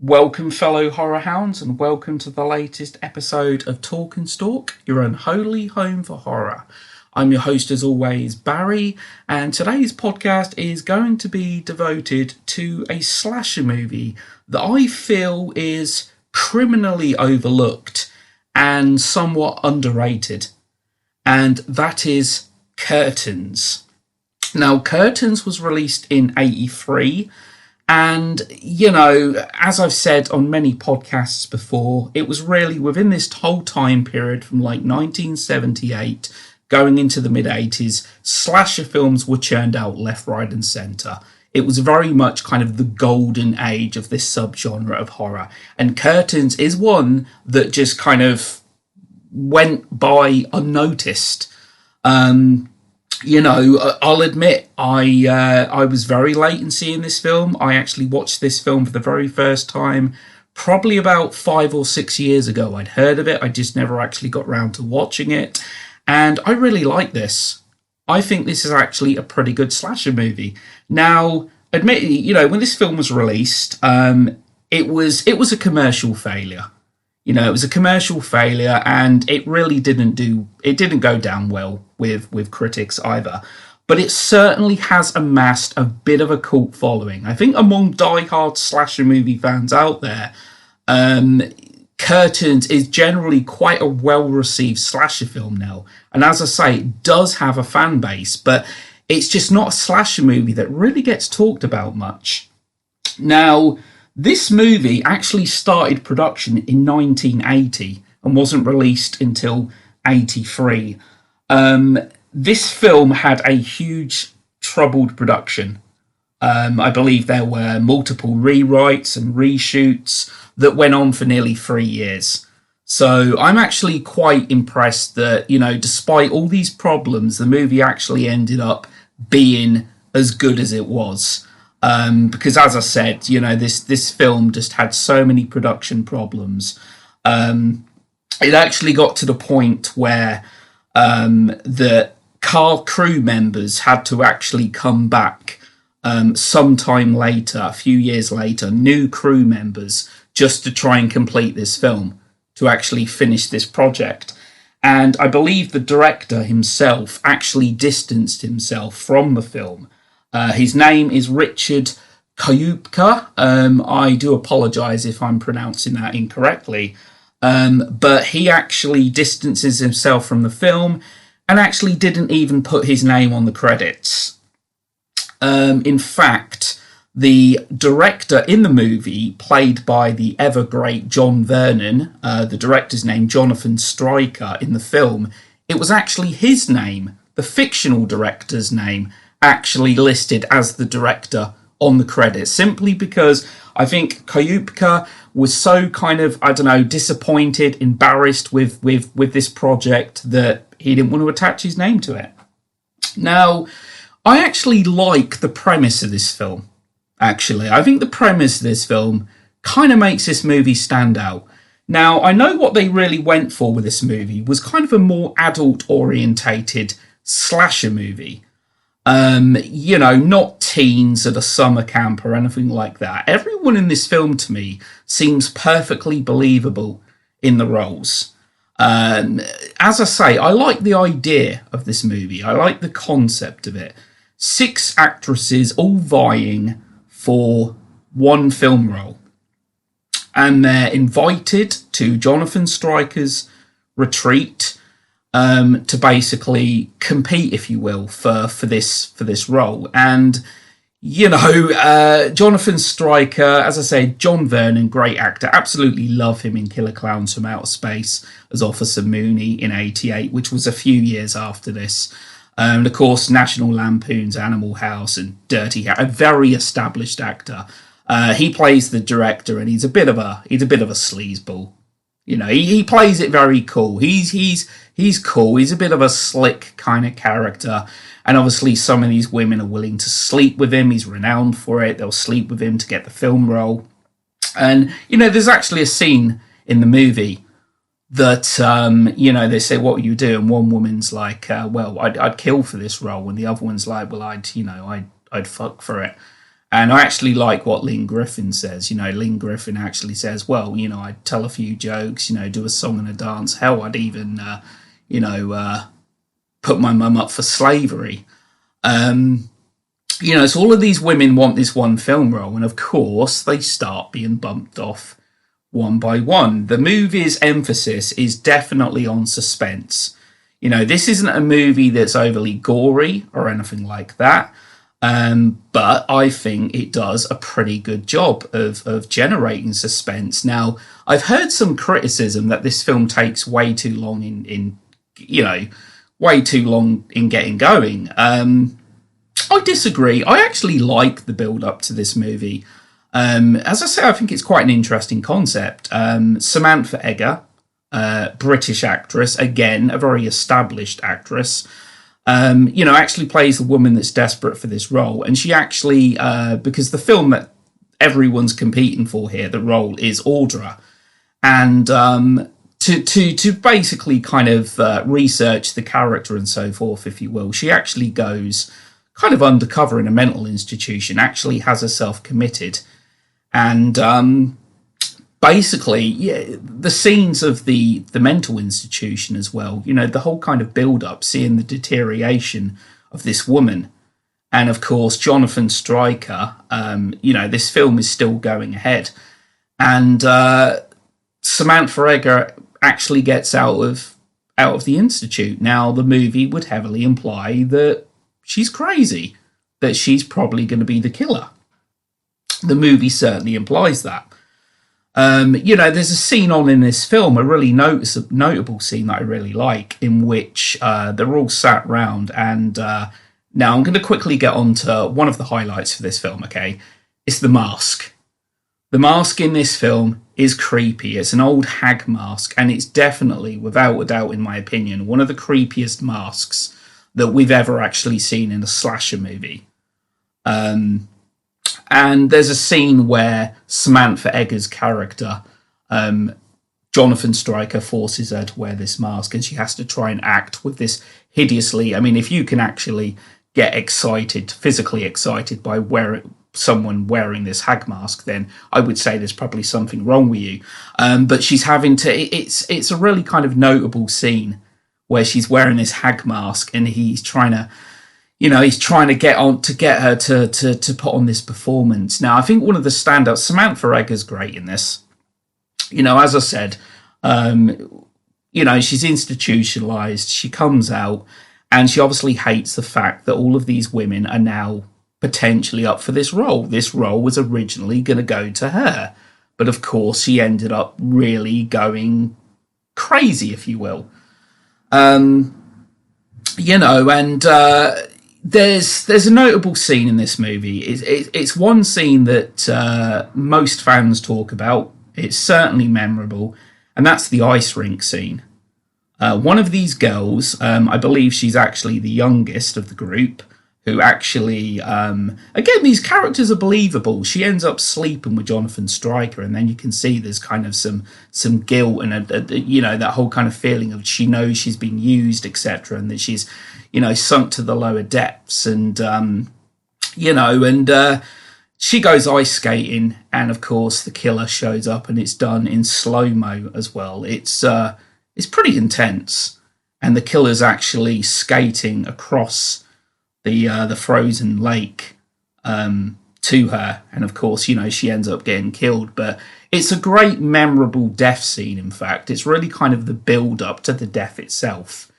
Welcome, fellow horror hounds, and welcome to the latest episode of Talk and Stalk, your unholy home for horror. I'm your host, as always, Barry, and today's podcast is going to be devoted to a slasher movie that I feel is criminally overlooked and somewhat underrated, and that is Curtains. Now, Curtains was released in '83. And, as I've said on many podcasts before, it was really within this whole time period from like 1978 going into the mid-80s, slasher films were churned out left, right and centre. It was very much kind of the golden age of this subgenre of horror. And Curtains is one that just kind of went by unnoticed. I'll admit I was very late in seeing this film. I actually watched this film for the very first time probably about 5 or 6 years ago. I'd heard of it, I just never actually got round to watching it, and I really like this. I think this is actually a pretty good slasher movie. Now, admittedly, when this film was released, it was a commercial failure. It was a commercial failure, and it really didn't go down well with critics either. But it certainly has amassed a bit of a cult following. I think among die-hard slasher movie fans out there, Curtains is generally quite a well-received slasher film now. And as I say, it does have a fan base, but it's just not a slasher movie that really gets talked about much. Now, this movie actually started production in 1980 and wasn't released until '83. This film had a huge troubled production. I believe there were multiple rewrites and reshoots that went on for nearly 3 years. So I'm actually quite impressed that, despite all these problems, the movie actually ended up being as good as it was. Because as I said, this film just had so many production problems. It actually got to the point where the car crew members had to actually come back sometime later, a few years later, new crew members, just to try and complete this film, to actually finish this project. And I believe the director himself actually distanced himself from the film. His name is Richard Kuypka. I do apologise if I'm pronouncing that incorrectly. But he actually distances himself from the film and actually didn't even put his name on the credits. In fact, the director in the movie, played by the ever great John Vernon, the director's name, Jonathan Stryker, in the film, it was actually his name, the fictional director's name, actually listed as the director on the credits, simply because I think Kuypka was so kind of, disappointed, embarrassed with this project that he didn't want to attach his name to it. Now, I actually like the premise of this film, actually. I think the premise of this film kind of makes this movie stand out. Now, I know what they really went for with this movie was kind of a more adult-orientated slasher movie. Not teens at a summer camp or anything like that. Everyone in this film, to me, seems perfectly believable in the roles. As I say, I like the idea of this movie. I like the concept of it. 6 actresses all vying for one film role. And they're invited to Jonathan Stryker's retreat to basically compete, if you will, for this role. And Jonathan Stryker, as I say, John Vernon, great actor, absolutely love him in Killer Clowns from Outer Space as Officer Mooney in '88, which was a few years after this. And of course, National Lampoon's Animal House and Dirty Harry, a very established actor. He plays the director, and he's a bit of a sleazeball. He plays it very cool. He's cool. He's a bit of a slick kind of character. And obviously some of these women are willing to sleep with him. He's renowned for it. They'll sleep with him to get the film role. And, there's actually a scene in the movie that, they say, what would you do? And one woman's like, I'd kill for this role. And the other one's like, well, I'd fuck for it. And I actually like what Lynn Griffin says. Lynn Griffin actually says, well, I'd tell a few jokes, do a song and a dance. Hell, I'd even, put my mum up for slavery. So all of these women want this one film role. And of course, they start being bumped off one by one. The movie's emphasis is definitely on suspense. This isn't a movie that's overly gory or anything like that. But I think it does a pretty good job of generating suspense. Now, I've heard some criticism that this film takes way too long way too long in getting going. I disagree. I actually like the build up to this movie. As I say, I think it's quite an interesting concept. Samantha Eggar, British actress, again, a very established actress, actually plays the woman that's desperate for this role. And she actually, because the film that everyone's competing for here, the role is Audra. And to basically kind of research the character and so forth, if you will, she actually goes kind of undercover in a mental institution, actually has herself committed. And basically, the scenes of the mental institution as well, the whole kind of build-up, seeing the deterioration of this woman. And of course, Jonathan Stryker, this film is still going ahead. And Samantha Eggar actually gets out of the institute. Now, the movie would heavily imply that she's crazy, that she's probably going to be the killer. The movie certainly implies that. There's a scene in this film, a really notable scene that I really like, in which they're all sat round. And now I'm going to quickly get on to one of the highlights for this film, okay? It's the mask. The mask in this film is creepy. It's an old hag mask, and it's definitely, without a doubt, in my opinion, one of the creepiest masks that we've ever actually seen in a slasher movie. And there's a scene where Samantha Eggar's character, Jonathan Stryker, forces her to wear this mask, and she has to try and act with this hideously. I mean, if you can actually get excited, physically excited by someone wearing this hag mask, then I would say there's probably something wrong with you. But she's having to. It's a really kind of notable scene where she's wearing this hag mask, and he's trying to get her to put on this performance. Now, I think one of the standouts, Samantha Eggar's great in this. As I said, she's institutionalized. She comes out, and she obviously hates the fact that all of these women are now potentially up for this role. This role was originally going to go to her, but of course she ended up really going crazy, if you will. And there's a notable scene in this movie. It's one scene that most fans talk about. It's certainly memorable, and that's the ice rink scene. One of these girls, I believe she's actually the youngest of the group, who actually, again, these characters are believable. She ends up sleeping with Jonathan Stryker, and then you can see there's kind of some guilt and that whole kind of feeling of she knows she's been used, etc., and that she's sunk to the lower depths, and she goes ice skating, and of course the killer shows up, and it's done in slow-mo as well. It's pretty intense, and the killer's actually skating across the frozen lake to her, and of course she ends up getting killed. But it's a great memorable death scene. In fact, it's really kind of the build up to the death itself,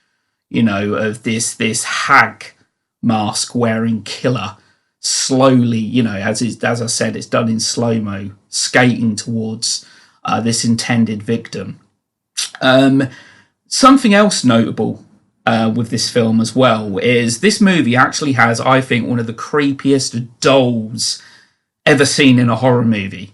of this hag mask wearing killer slowly, as I said, it's done in slow-mo, skating towards this intended victim. Something else notable with this film as well is this movie actually has, I think, one of the creepiest dolls ever seen in a horror movie.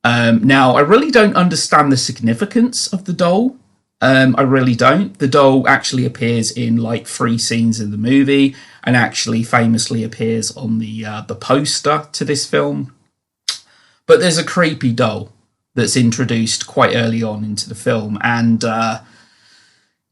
Now, I really don't understand the significance of the doll. I really don't. The doll actually appears in like 3 scenes in the movie, and actually famously appears on the poster to this film. But there's a creepy doll that's introduced quite early on into the film, and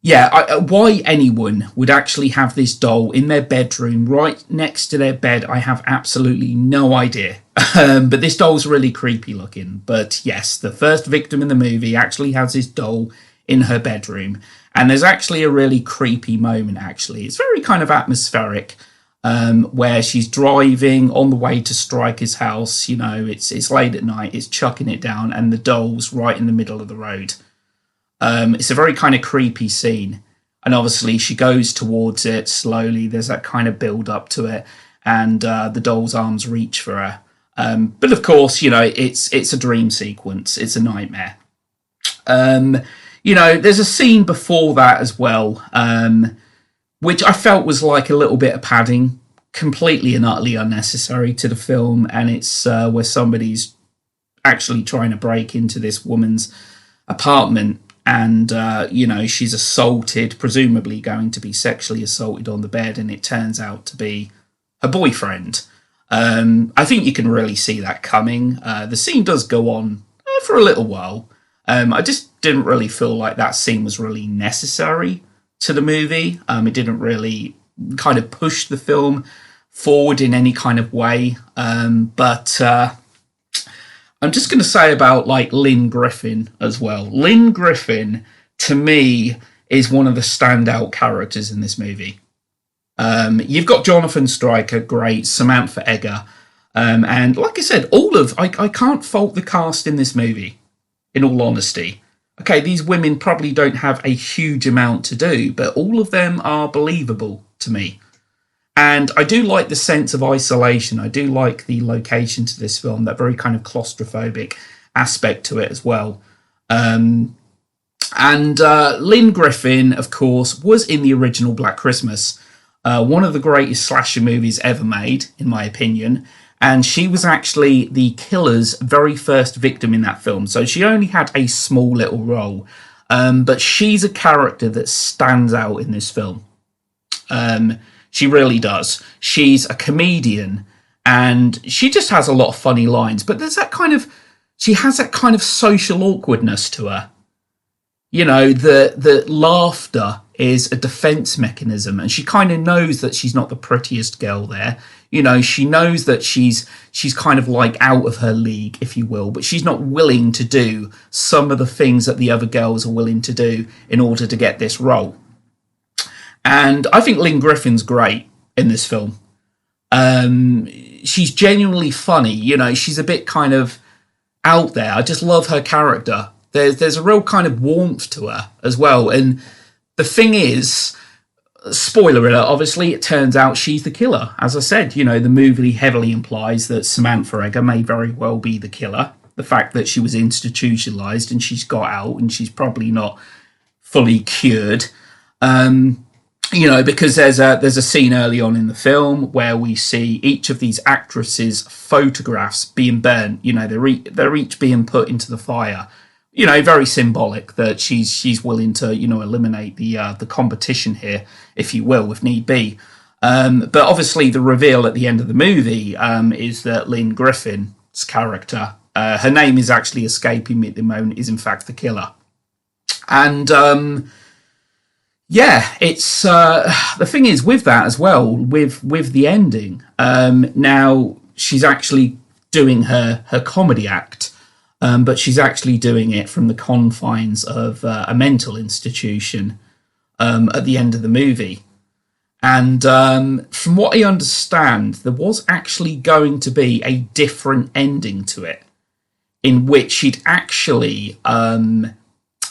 Yeah, why anyone would actually have this doll in their bedroom right next to their bed, I have absolutely no idea. But this doll's really creepy looking. But yes, the first victim in the movie actually has this doll in her bedroom. And there's actually a really creepy moment, actually. It's very kind of atmospheric, where she's driving on the way to Stryker's house. You know, it's late at night, it's chucking it down, and the doll's right in the middle of the road. It's a very kind of creepy scene. And obviously, she goes towards it slowly. There's that kind of build up to it, and the doll's arms reach for her. But of course, you know, it's a dream sequence. It's a nightmare. You know, there's a scene before that as well, which I felt was like a little bit of padding, completely and utterly unnecessary to the film. And it's where somebody's actually trying to break into this woman's apartment, and you know, she's assaulted, presumably going to be sexually assaulted on the bed, and it turns out to be her boyfriend. I think you can really see that coming. The scene does go on for a little while. I just didn't really feel like that scene was really necessary to the movie. It didn't really kind of push the film forward in any kind of way. But I'm just going to say about like Lynn Griffin as well. Lynn Griffin, to me, is one of the standout characters in this movie. You've got Jonathan Stryker, great, Samantha Eggar, and like I said, I can't fault the cast in this movie, in all honesty. Okay, these women probably don't have a huge amount to do, but all of them are believable to me. And I do like the sense of isolation. I do like the location to this film, that very kind of claustrophobic aspect to it as well. And Lynn Griffin, of course, was in the original Black Christmas, one of the greatest slasher movies ever made, in my opinion. And she was actually the killer's very first victim in that film. So she only had a small little role. But she's a character that stands out in this film. She really does. She's a comedian, and she just has a lot of funny lines. But she has that kind of social awkwardness to her. You know, the laughter is a defense mechanism, and she kind of knows that she's not the prettiest girl there. You know, she knows that she's kind of like out of her league, if you will, but she's not willing to do some of the things that the other girls are willing to do in order to get this role. And I think Lynn Griffin's great in this film. She's genuinely funny. You know, she's a bit kind of out there. I just love her character. There's a real kind of warmth to her as well. And the thing is, spoiler alert, obviously, it turns out she's the killer. As I said, you know, the movie heavily implies that Samantha Eggar may very well be the killer. The fact that she was institutionalized and she's got out and she's probably not fully cured. You know, because there's a scene early on in the film where we see each of these actresses' photographs being burnt. You know, they're each being put into the fire. You know, very symbolic that she's willing to, you know, eliminate the competition here, if you will, if need be. But obviously, the reveal at the end of the movie is that Lynn Griffin's character, her name is actually escaping me at the moment, is in fact the killer. And yeah, it's the thing is with that as well, with the ending. Now she's actually doing her comedy act, but she's actually doing it from the confines of a mental institution at the end of the movie. And from what I understand, there was actually going to be a different ending to it, in which she'd actually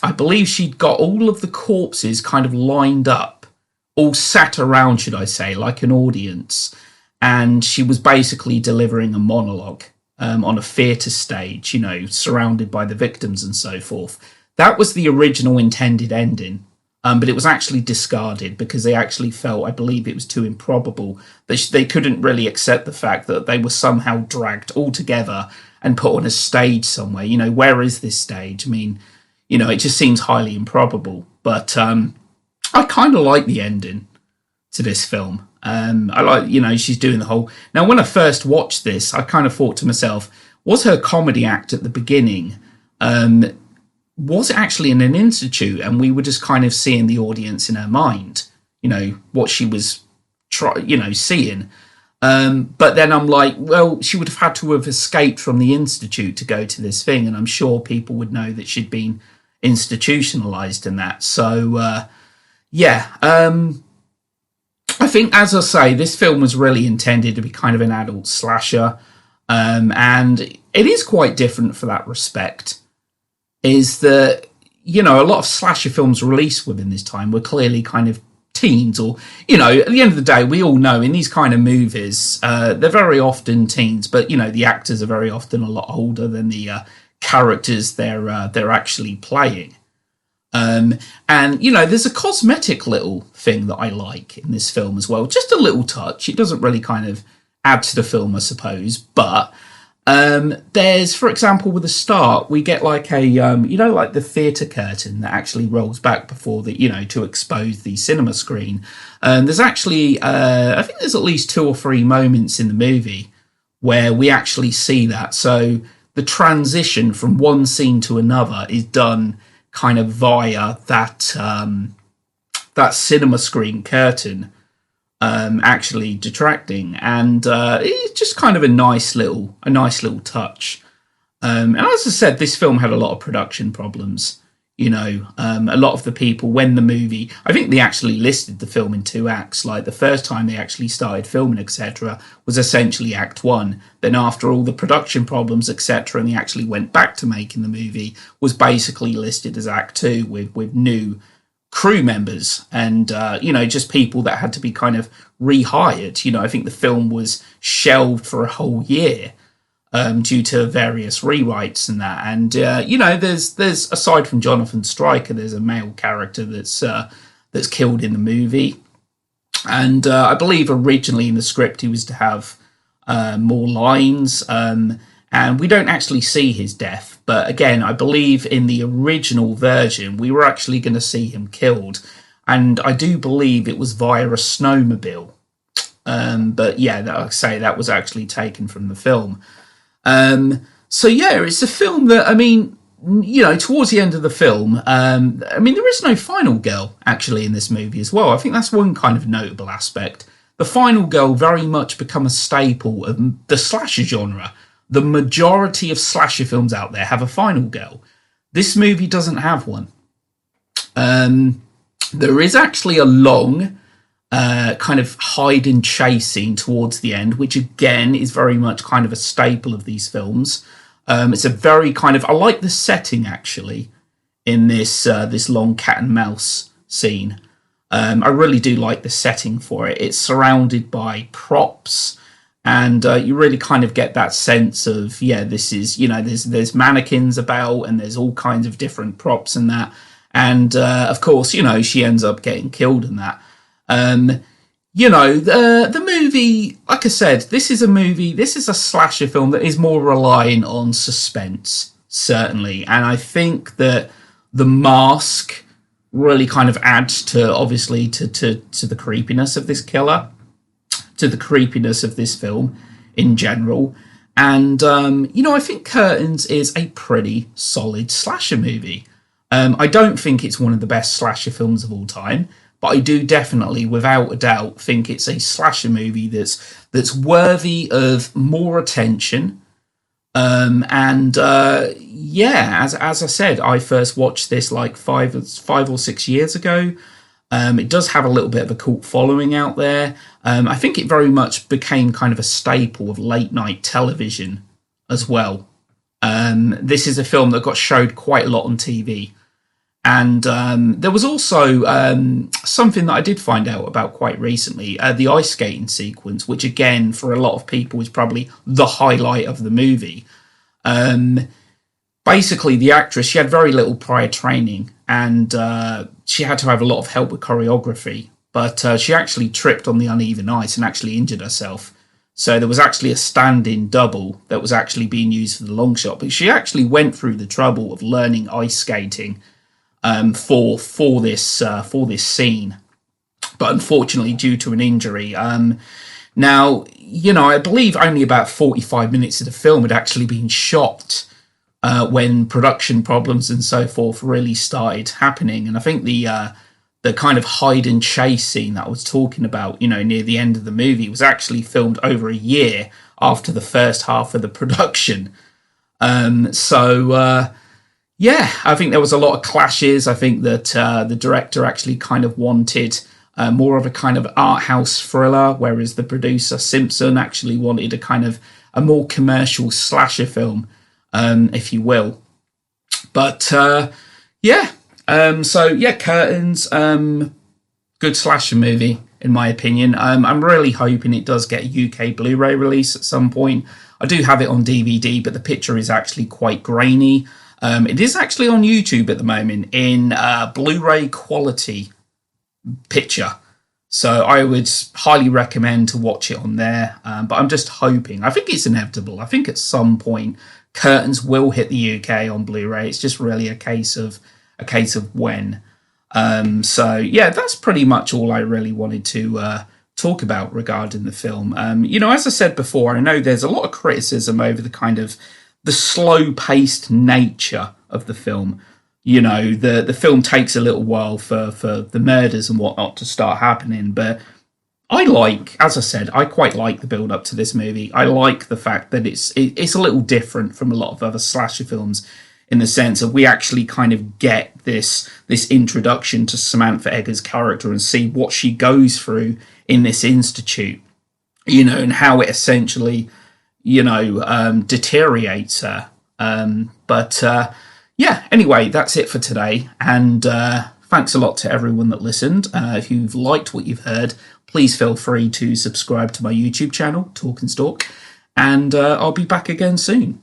I believe she'd got all of the corpses kind of lined up, all sat around, should I say, like an audience. And she was basically delivering a monologue on a theatre stage, you know, surrounded by the victims and so forth. That was the original intended ending, but it was actually discarded because they actually felt, I believe it was too improbable. They couldn't really accept the fact that they were somehow dragged all together and put on a stage somewhere. You know, where is this stage? I mean, you know, it just seems highly improbable. But I kind of like the ending to this film. I like, you know, she's doing the whole... Now, when I first watched this, I kind of thought to myself, was her comedy act at the beginning was actually in an institute, and we were just kind of seeing the audience in her mind, what she was seeing. But then I'm like, well, she would have had to have escaped from the institute to go to this thing, and I'm sure people would know that she'd been institutionalized in that. So I think, as I say, this film was really intended to be kind of an adult slasher, and it is quite different for that respect. Is that, a lot of slasher films released within this time were clearly kind of teens, or, at the end of the day, we all know in these kind of movies, they're very often teens, but, the actors are very often a lot older than the characters they're actually playing. And, there's a cosmetic little thing that I like in this film as well. Just a little touch. It doesn't really kind of add to the film, I suppose. But there's, for example, with the start, we get like a, like the theatre curtain that actually rolls back before the, to expose the cinema screen. There's actually, I think there's at least 2 or 3 moments in the movie where we actually see that. So the transition from one scene to another is done kind of via that that cinema screen curtain actually detracting, and it's just kind of a nice little touch. And as I said, this film had a lot of production problems. A lot of the people, when the movie, I think they actually listed the film in 2 acts. Like the first time they actually started filming, etc., was essentially Act 1. Then after all the production problems, etc., and they actually went back to making the movie, was basically listed as Act 2 with new crew members and, just people that had to be kind of rehired. I think the film was shelved for a whole year. Due to various rewrites and that, and there's aside from Jonathan Stryker, there's a male character that's killed in the movie, and I believe originally in the script he was to have more lines, and we don't actually see his death. But again, I believe in the original version we were actually going to see him killed, and I do believe it was via a snowmobile. But yeah, like I say, that was actually taken from the film. So yeah, it's a film that, towards the end of the film, there is no final girl actually in this movie as well. I think that's one kind of notable aspect. The final girl very much become a staple of the slasher genre. The majority of slasher films out there have a final girl. This movie doesn't have one. There is actually a long kind of hide and chase scene towards the end, which again is very much kind of a staple of these films. It's a very kind of, I like the setting actually in this long cat and mouse scene. I really do like the setting for it. It's surrounded by props, and you really kind of get that sense of, this is, there's mannequins about, and there's all kinds of different props and that. And of course, she ends up getting killed in that. The movie, like I said, this is a slasher film that is more relying on suspense, certainly. And I think that The Mask really kind of adds to, obviously, to the creepiness of this killer, to the creepiness of this film in general. And, I think Curtains is a pretty solid slasher movie. I don't think it's one of the best slasher films of all time, but I do definitely, without a doubt, think it's a slasher movie that's worthy of more attention. As I said, I first watched this like 5 or 6 years ago. It does have a little bit of a cult following out there. I think it very much became kind of a staple of late night television as well. This is a film that got showed quite a lot on TV. And there was also something that I did find out about quite recently, the ice skating sequence, which again, for a lot of people, is probably the highlight of the movie. Basically, the actress, she had very little prior training, and she had to have a lot of help with choreography. But she actually tripped on the uneven ice and actually injured herself. So there was actually a stand-in double that was actually being used for the long shot. But she actually went through the trouble of learning ice skating for this scene, but unfortunately due to an injury. Now, I believe only about 45 minutes of the film had actually been shot when production problems and so forth really started happening. And I think the kind of hide and chase scene that I was talking about, near the end of the movie, was actually filmed over a year after the first half of the production. Yeah, I think there was a lot of clashes. I think that the director actually kind of wanted more of a kind of art house thriller, whereas the producer Simpson actually wanted a kind of a more commercial slasher film, if you will. But yeah, Curtains, good slasher movie in my opinion. I'm really hoping it does get a UK Blu-ray release at some point. I do have it on DVD, but the picture is actually quite grainy. It is actually on YouTube at the moment in Blu-ray quality picture. So I would highly recommend to watch it on there. But I'm just hoping. I think it's inevitable. I think at some point Curtains will hit the UK on Blu-ray. It's just really a case of when. So yeah, that's pretty much all I really wanted to talk about regarding the film. As I said before, I know there's a lot of criticism over the kind of the slow-paced nature of the film. The film takes a little while for the murders and whatnot to start happening, but as I said, I quite like the build-up to this movie. I like the fact that it's a little different from a lot of other slasher films in the sense of we actually kind of get this introduction to Samantha Eggar's character and see what she goes through in this institute, and how it essentially, deteriorates her. Anyway, that's it for today. And thanks a lot to everyone that listened. If you've liked what you've heard, please feel free to subscribe to my YouTube channel, Talk and Stalk. And I'll be back again soon.